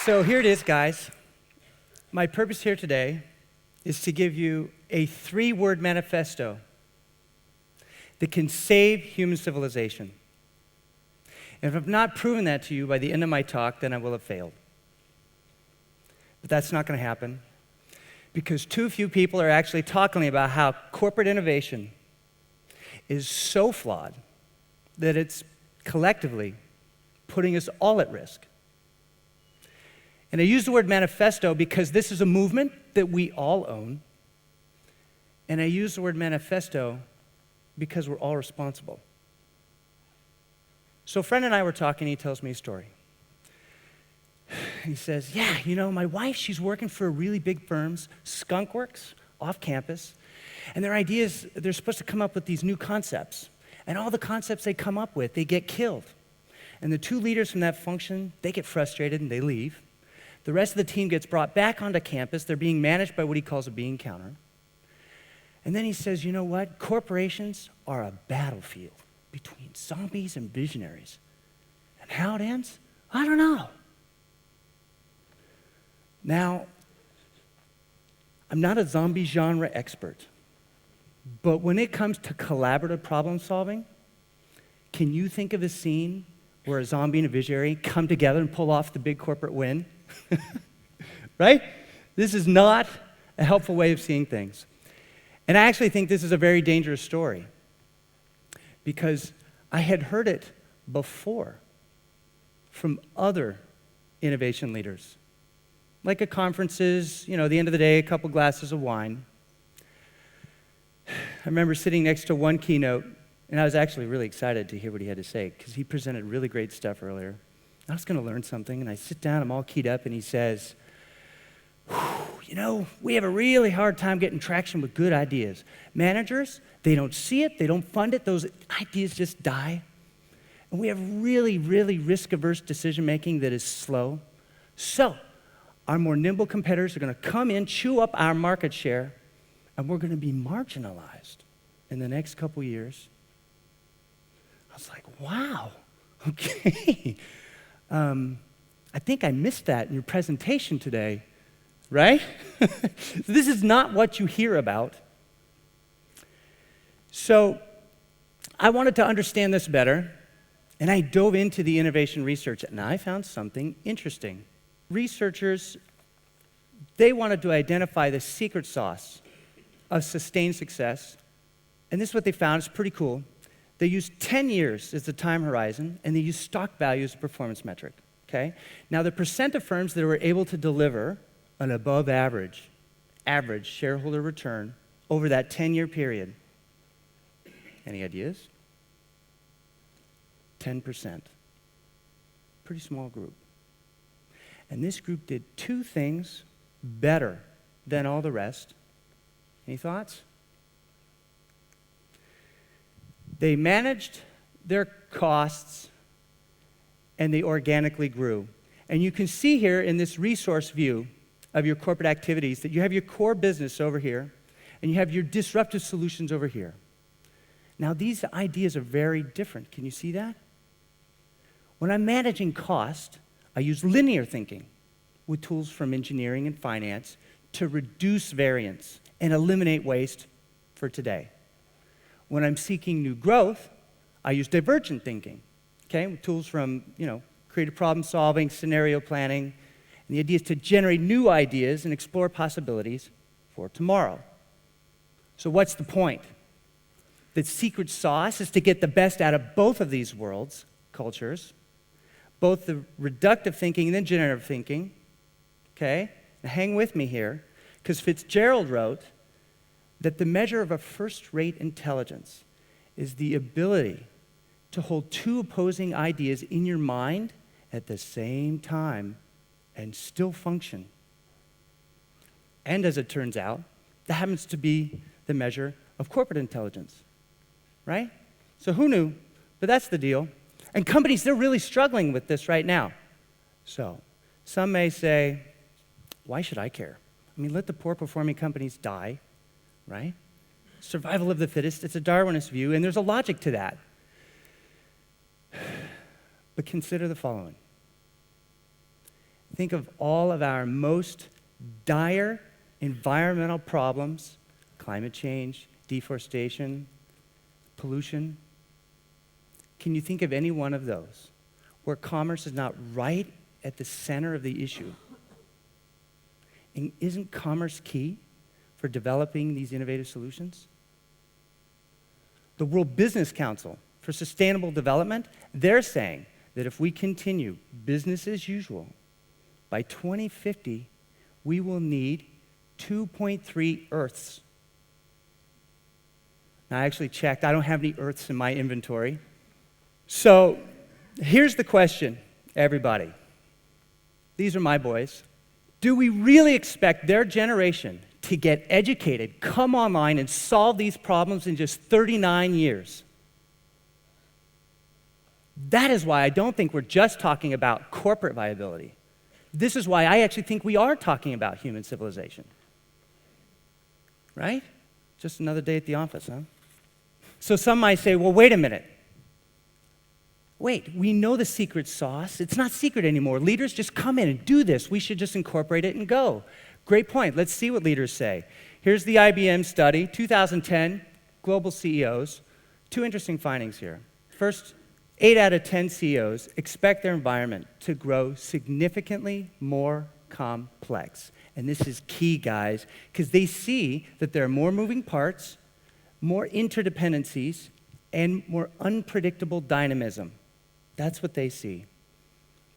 So here it is, guys. My purpose here today is to give you a 3-word manifesto that can save human civilization. And if I've not proven that to you by the end of my talk, then I will have failed. But that's not going to happen because too few people are actually talking about how corporate innovation is so flawed that it's collectively putting us all at risk. And I use the word manifesto because this is a movement that we all own. And I use the word manifesto because we're all responsible. So a friend and I were talking, he tells me a story. He says, yeah, my wife, she's working for a really big firm's skunk works off campus. And their ideas, they're supposed to come up with these new concepts. And all the concepts they come up with, they get killed. And the 2 leaders from that function, they get frustrated and they leave. The rest of the team gets brought back onto campus. They're being managed by what he calls a bean counter. And then he says, you know what? Corporations are a battlefield between zombies and visionaries. And how it ends? I don't know. Now, I'm not a zombie genre expert, but when it comes to collaborative problem solving, can you think of a scene where a zombie and a visionary come together and pull off the big corporate win? Right? This is not a helpful way of seeing things. And I actually think this is a very dangerous story because I had heard it before from other innovation leaders. Like at conferences, at the end of the day, a couple glasses of wine. I remember sitting next to one keynote, and I was actually really excited to hear what he had to say because he presented really great stuff earlier. I was going to learn something, and I sit down, I'm all keyed up, and he says, we have a really hard time getting traction with good ideas. Managers, they don't see it, they don't fund it, those ideas just die. And we have really, really risk-averse decision-making that is slow. So, our more nimble competitors are going to come in, chew up our market share, and we're going to be marginalized in the next couple years. I was like, wow, okay. I think I missed that in your presentation today, right? This is not what you hear about. So I wanted to understand this better, and I dove into the innovation research, and I found something interesting. Researchers, they wanted to identify the secret sauce of sustained success, and this is what they found. It's pretty cool. They used 10 years as the time horizon, and they used stock value as a performance metric, okay? Now, the percent of firms that were able to deliver an above average shareholder return over that 10-year period. Any ideas? 10%. Pretty small group. And this group did 2 things better than all the rest. Any thoughts? They managed their costs and they organically grew. And you can see here in this resource view of your corporate activities that you have your core business over here and you have your disruptive solutions over here. Now, these ideas are very different. Can you see that? When I'm managing cost, I use linear thinking with tools from engineering and finance to reduce variance and eliminate waste for today. When I'm seeking new growth, I use divergent thinking, okay, with tools from, creative problem solving, scenario planning, and the idea is to generate new ideas and explore possibilities for tomorrow. So what's the point? The secret sauce is to get the best out of both of these worlds, cultures, both the reductive thinking and the generative thinking, okay? Now hang with me here, because Fitzgerald wrote that the measure of a first-rate intelligence is the ability to hold 2 opposing ideas in your mind at the same time and still function. And as it turns out, that happens to be the measure of corporate intelligence, right? So who knew? But that's the deal. And companies, they're really struggling with this right now. So some may say, why should I care? Let the poor-performing companies die, right? Survival of the fittest, it's a Darwinist view, and there's a logic to that. But consider the following. Think of all of our most dire environmental problems, climate change, deforestation, pollution. Can you think of any one of those where commerce is not right at the center of the issue? And isn't commerce key for developing these innovative solutions? The World Business Council for Sustainable Development, they're saying that if we continue business as usual, by 2050, we will need 2.3 Earths. Now, I actually checked. I don't have any Earths in my inventory. So here's the question, everybody. These are my boys. Do we really expect their generation to get educated, come online, and solve these problems in just 39 years? That is why I don't think we're just talking about corporate viability. This is why I actually think we are talking about human civilization. Right? Just another day at the office, huh? So some might say, well, wait a minute. Wait, we know the secret sauce. It's not secret anymore. Leaders just come in and do this. We should just incorporate it and go. Great point. Let's see what leaders say. Here's the IBM study, 2010, global CEOs. Two interesting findings here. First, 8 out of 10 CEOs expect their environment to grow significantly more complex. And this is key, guys, because they see that there are more moving parts, more interdependencies, and more unpredictable dynamism. That's what they see.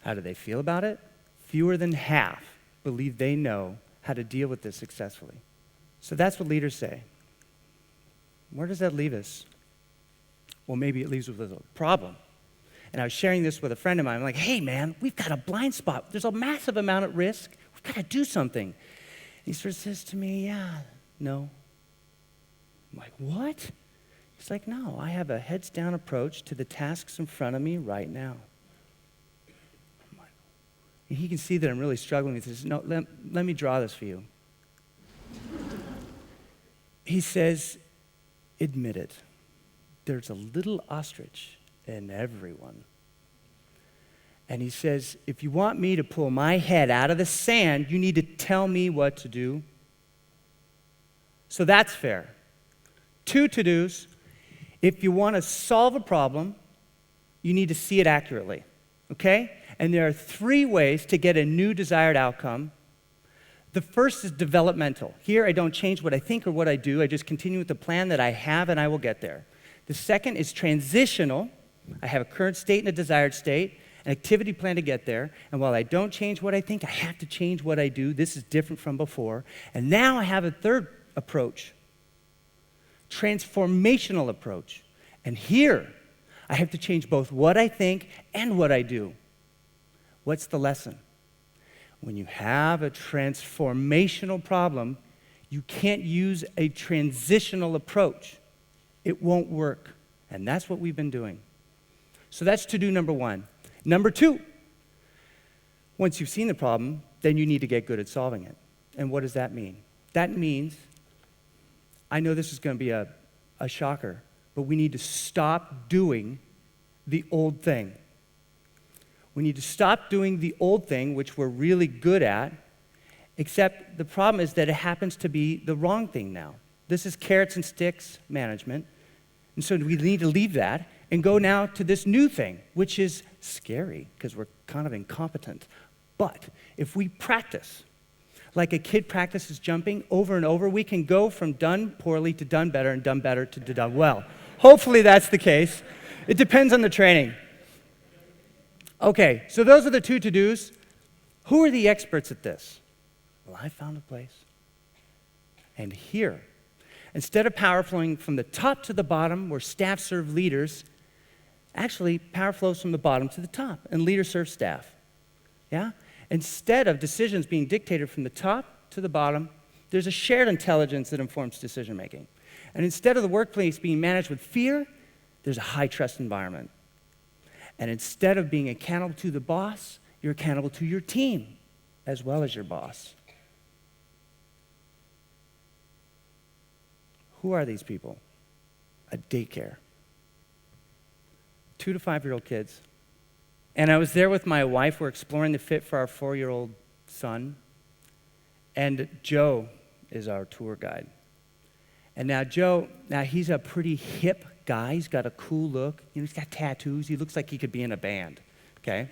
How do they feel about it? Fewer than half believe they know how to deal with this successfully. So that's what leaders say. Where does that leave us? Well, maybe it leaves us with a problem. And I was sharing this with a friend of mine. I'm like, hey, man, we've got a blind spot. There's a massive amount at risk. We've got to do something. And he sort of says to me, yeah, no. I'm like, what? He's like, no, I have a heads-down approach to the tasks in front of me right now. And he can see that I'm really struggling with this. No, let me draw this for you. He says, admit it. There's a little ostrich in everyone. And he says, if you want me to pull my head out of the sand, you need to tell me what to do. So that's fair. 2 to-dos. If you want to solve a problem, you need to see it accurately, okay? And there are 3 ways to get a new desired outcome. The first is developmental. Here, I don't change what I think or what I do. I just continue with the plan that I have, and I will get there. The second is transitional. I have a current state and a desired state, an activity plan to get there. And while I don't change what I think, I have to change what I do. This is different from before. And now I have a third approach. Transformational approach. And here, I have to change both what I think and what I do. What's the lesson? When you have a transformational problem, you can't use a transitional approach. It won't work. And that's what we've been doing. So that's to-do number 1. Number 2, once you've seen the problem, then you need to get good at solving it. And what does that mean? That means, I know this is going to be a shocker, but we need to stop doing the old thing. We need to stop doing the old thing, which we're really good at, except the problem is that it happens to be the wrong thing now. This is carrots and sticks management. And so we need to leave that and go now to this new thing, which is scary because we're kind of incompetent. But if we practice, like a kid practices jumping over and over, we can go from done poorly to done better and done better to done well. Hopefully that's the case. It depends on the training. Okay, so those are the 2 to-dos. Who are the experts at this? Well, I found a place. And here, instead of power flowing from the top to the bottom where staff serve leaders, actually power flows from the bottom to the top and leaders serve staff. Yeah? Instead of decisions being dictated from the top to the bottom, there's a shared intelligence that informs decision making. And instead of the workplace being managed with fear, there's a high trust environment. And instead of being accountable to the boss, you're accountable to your team as well as your boss. Who are these people? A daycare. 2 to 5-year-old kids. And I was there with my wife. We're exploring the fit for our 4-year-old son. And Joe is our tour guide. And now Joe, he's a pretty hip guy. He's got a cool look. He's got tattoos. He looks like he could be in a band, okay?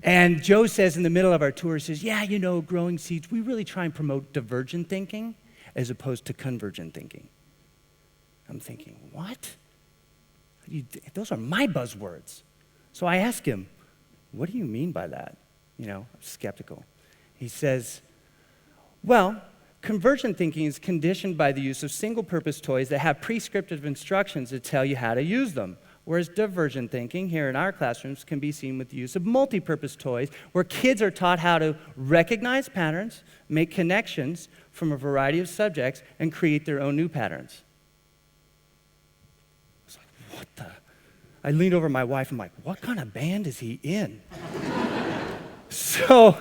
And Joe says in the middle of our tour, he says, yeah, growing seeds, we really try and promote divergent thinking as opposed to convergent thinking. I'm thinking, what? Those are my buzzwords. So I ask him, what do you mean by that? I'm skeptical. He says, well, convergent thinking is conditioned by the use of single-purpose toys that have prescriptive instructions that tell you how to use them. Whereas divergent thinking here in our classrooms can be seen with the use of multi-purpose toys where kids are taught how to recognize patterns, make connections from a variety of subjects, and create their own new patterns. I was like, what the? I leaned over my wife, I'm like, what kind of band is he in? So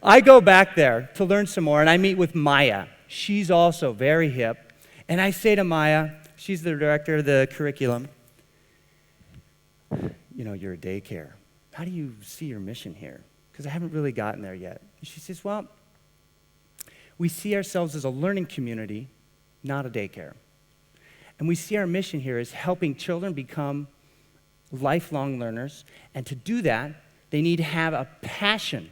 I go back there to learn some more, and I meet with Maya. She's also very hip. And I say to Maya, she's the director of the curriculum, you're a daycare. How do you see your mission here? Because I haven't really gotten there yet. And she says, well, we see ourselves as a learning community, not a daycare. And we see our mission here as helping children become lifelong learners. And to do that, they need to have a passion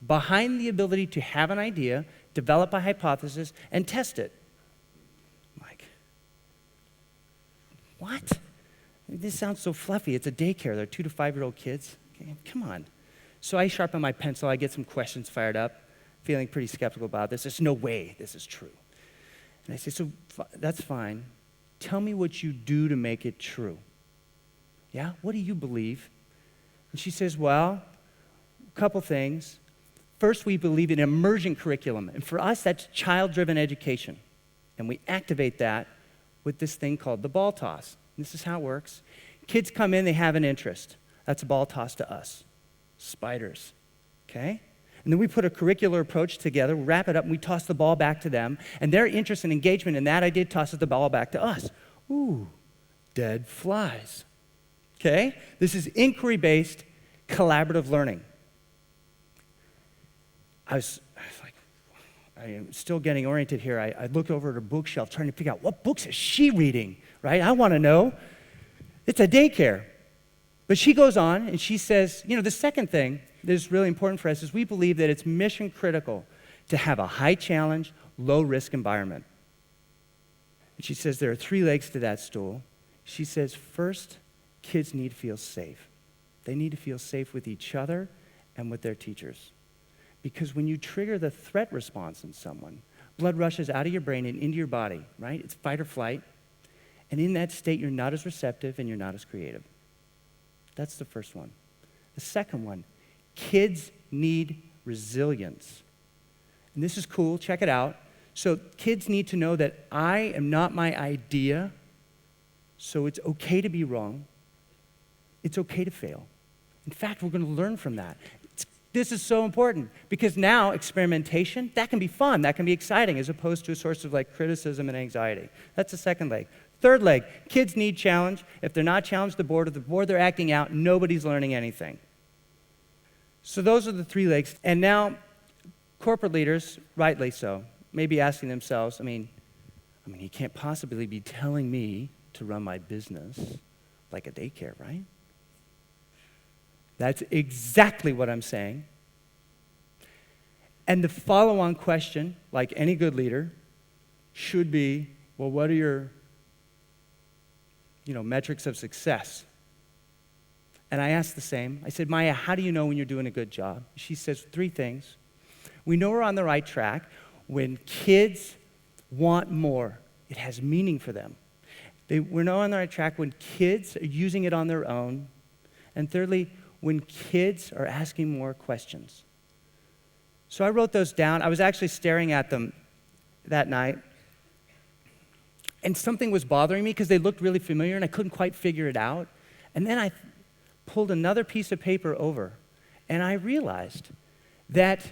behind the ability to have an idea, develop a hypothesis, and test it. I'm like, what? This sounds so fluffy. It's a daycare. They're 2 to 5-year-old kids. Okay, come on. So I sharpen my pencil. I get some questions fired up, feeling pretty skeptical about this. There's no way this is true. And I say, so that's fine. Tell me what you do to make it true. Yeah? What do you believe? And she says, well, a couple things. First, we believe in immersion curriculum. And for us, that's child-driven education. And we activate that with this thing called the ball toss. This is how it works. Kids come in, they have an interest. That's a ball toss to us. Spiders, okay? And then we put a curricular approach together, wrap it up, and we toss the ball back to them. And their interest and engagement in that idea tosses the ball back to us. Ooh, dead flies. Okay? This is inquiry-based, collaborative learning. I was like, I am still getting oriented here. I looked over at her bookshelf trying to figure out what books is she reading, right? I want to know. It's a daycare. But she goes on and she says, the second thing that is really important for us is we believe that it's mission critical to have a high challenge, low risk environment. And she says there are 3 legs to that stool. She says, first, kids need to feel safe. They need to feel safe with each other and with their teachers. Because when you trigger the threat response in someone, blood rushes out of your brain and into your body, right? It's fight or flight. And in that state, you're not as receptive and you're not as creative. That's the first one. The second one, kids need resilience. And this is cool, check it out. So kids need to know that I am not my idea, so it's okay to be wrong. It's okay to fail. In fact, we're going to learn from that. This is so important because now experimentation, that can be fun, that can be exciting as opposed to a source of criticism and anxiety. That's the second leg. Third leg, kids need challenge. If they're not challenged the board they're acting out, nobody's learning anything. So those are the 3 legs. And now corporate leaders, rightly so, may be asking themselves, you can't possibly be telling me to run my business like a daycare, right? That's exactly what I'm saying. And the follow-on question, like any good leader, should be, well, what are your, metrics of success? And I asked the same. I said, Maya, how do you know when you're doing a good job? She says 3 things. We know we're on the right track when kids want more. It has meaning for them. We're not on the right track when kids are using it on their own. And thirdly, when kids are asking more questions. So I wrote those down. I was actually staring at them that night. And something was bothering me because they looked really familiar and I couldn't quite figure it out. And then I pulled another piece of paper over and I realized that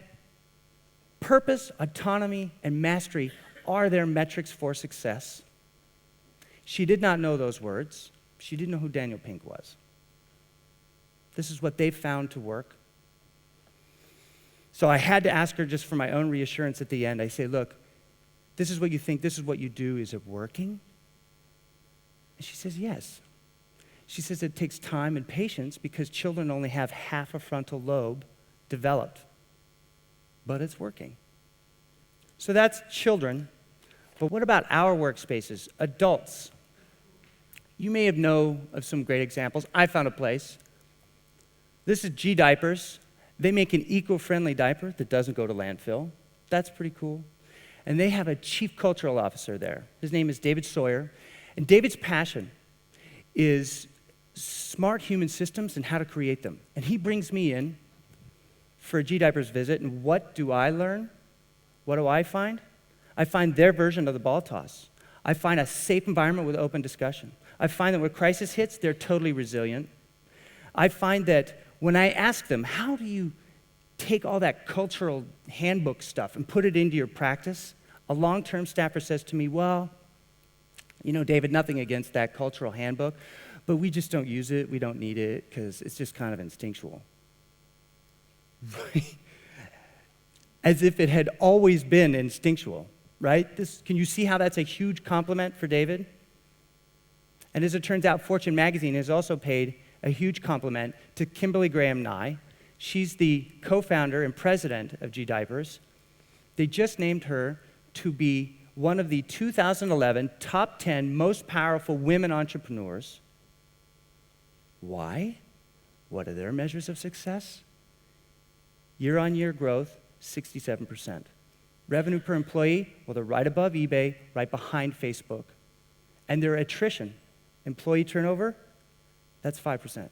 purpose, autonomy, and mastery are their metrics for success. She did not know those words. She didn't know who Daniel Pink was. This is what they found to work. So I had to ask her just for my own reassurance at the end. I say, look, this is what you think, this is what you do. Is it working? And she says, yes. She says it takes time and patience because children only have half a frontal lobe developed. But it's working. So that's children. But what about our workspaces? Adults. You may have known of some great examples. I found a place. This is G Diapers. They make an eco-friendly diaper that doesn't go to landfill. That's pretty cool. And they have a chief cultural officer there. His name is David Sawyer. And David's passion is smart human systems and how to create them. And he brings me in for a G Diapers visit, and what do I learn? What do I find? I find their version of the ball toss. I find a safe environment with open discussion. I find that when crisis hits, they're totally resilient. I find that when I ask them, how do you take all that cultural handbook stuff and put it into your practice? A long-term staffer says to me, well, you know, David, nothing against that cultural handbook, but we just don't use it, we don't need it, because it's just kind of instinctual. As if it had always been instinctual, right? Can you see how that's a huge compliment for David? And as it turns out, Fortune magazine has also paid a huge compliment to Kimberly Graham Nye. She's the co-founder and president of G Diapers. They just named her to be one of the 2011 top 10 most powerful women entrepreneurs. Why? What are their measures of success? Year-on-year growth, 67%. Revenue per employee, well, they're right above eBay, right behind Facebook. And their attrition, employee turnover, that's 5%.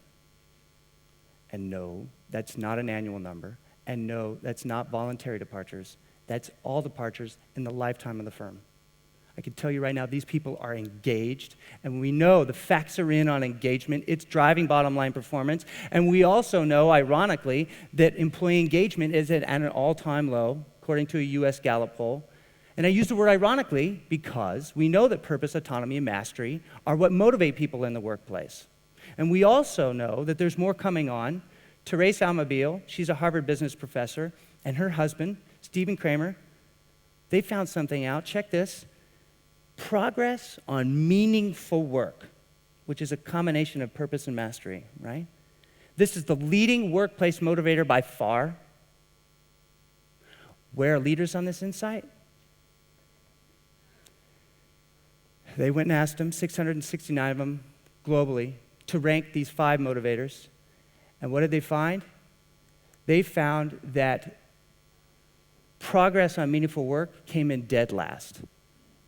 And no, that's not an annual number. And no, that's not voluntary departures. That's all departures in the lifetime of the firm. I can tell you right now, these people are engaged, and we know the facts are in on engagement. It's driving bottom line performance. And we also know, ironically, that employee engagement is at an all-time low, according to a US Gallup poll. And I use the word ironically because we know that purpose, autonomy, and mastery are what motivate people in the workplace. And we also know that there's more coming on. Therese Almobile, she's a Harvard business professor, and her husband, Stephen Kramer, they found something out. Check this. Progress on meaningful work, which is a combination of purpose and mastery, right? This is the leading workplace motivator by far. Where are leaders on this insight? They went and asked them, 669 of them globally, to rank these 5 motivators. And what did they find? They found that progress on meaningful work came in dead last.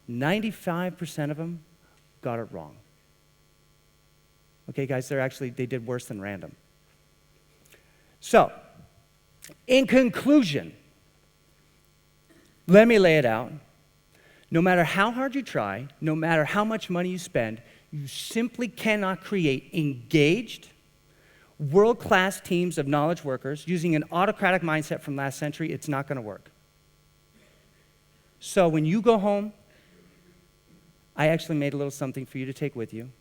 95% of them got it wrong. Okay, guys, they did worse than random. So, in conclusion, let me lay it out. No matter how hard you try, no matter how much money you spend, you simply cannot create engaged, world-class teams of knowledge workers using an autocratic mindset from last century. It's not going to work. So when you go home, I actually made a little something for you to take with you,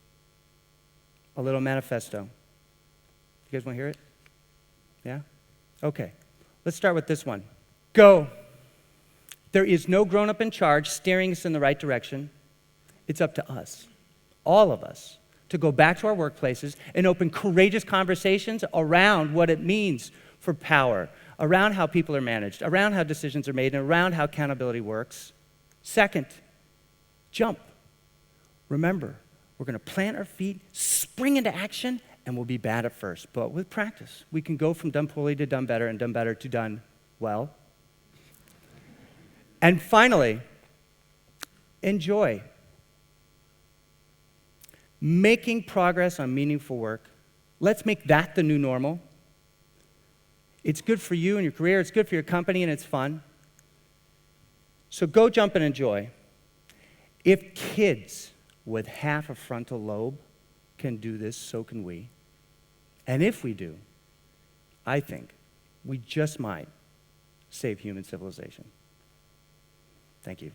a little manifesto. You guys want to hear it? Yeah? Okay. Let's start with this one. Go. There is no grown-up in charge steering us in the right direction. It's up to us, all of us, to go back to our workplaces and open courageous conversations around what it means for power, around how people are managed, around how decisions are made, and around how accountability works. Second, jump. Remember, we're going to plant our feet, spring into action, and we'll be bad at first. But with practice, we can go from done poorly to done better, and done better to done well. And finally, enjoy. Making progress on meaningful work. Let's make that the new normal. It's good for you and your career, it's good for your company, and it's fun. So go jump and enjoy. If kids with half a frontal lobe can do this, so can we. And if we do, I think we just might save human civilization. Thank you.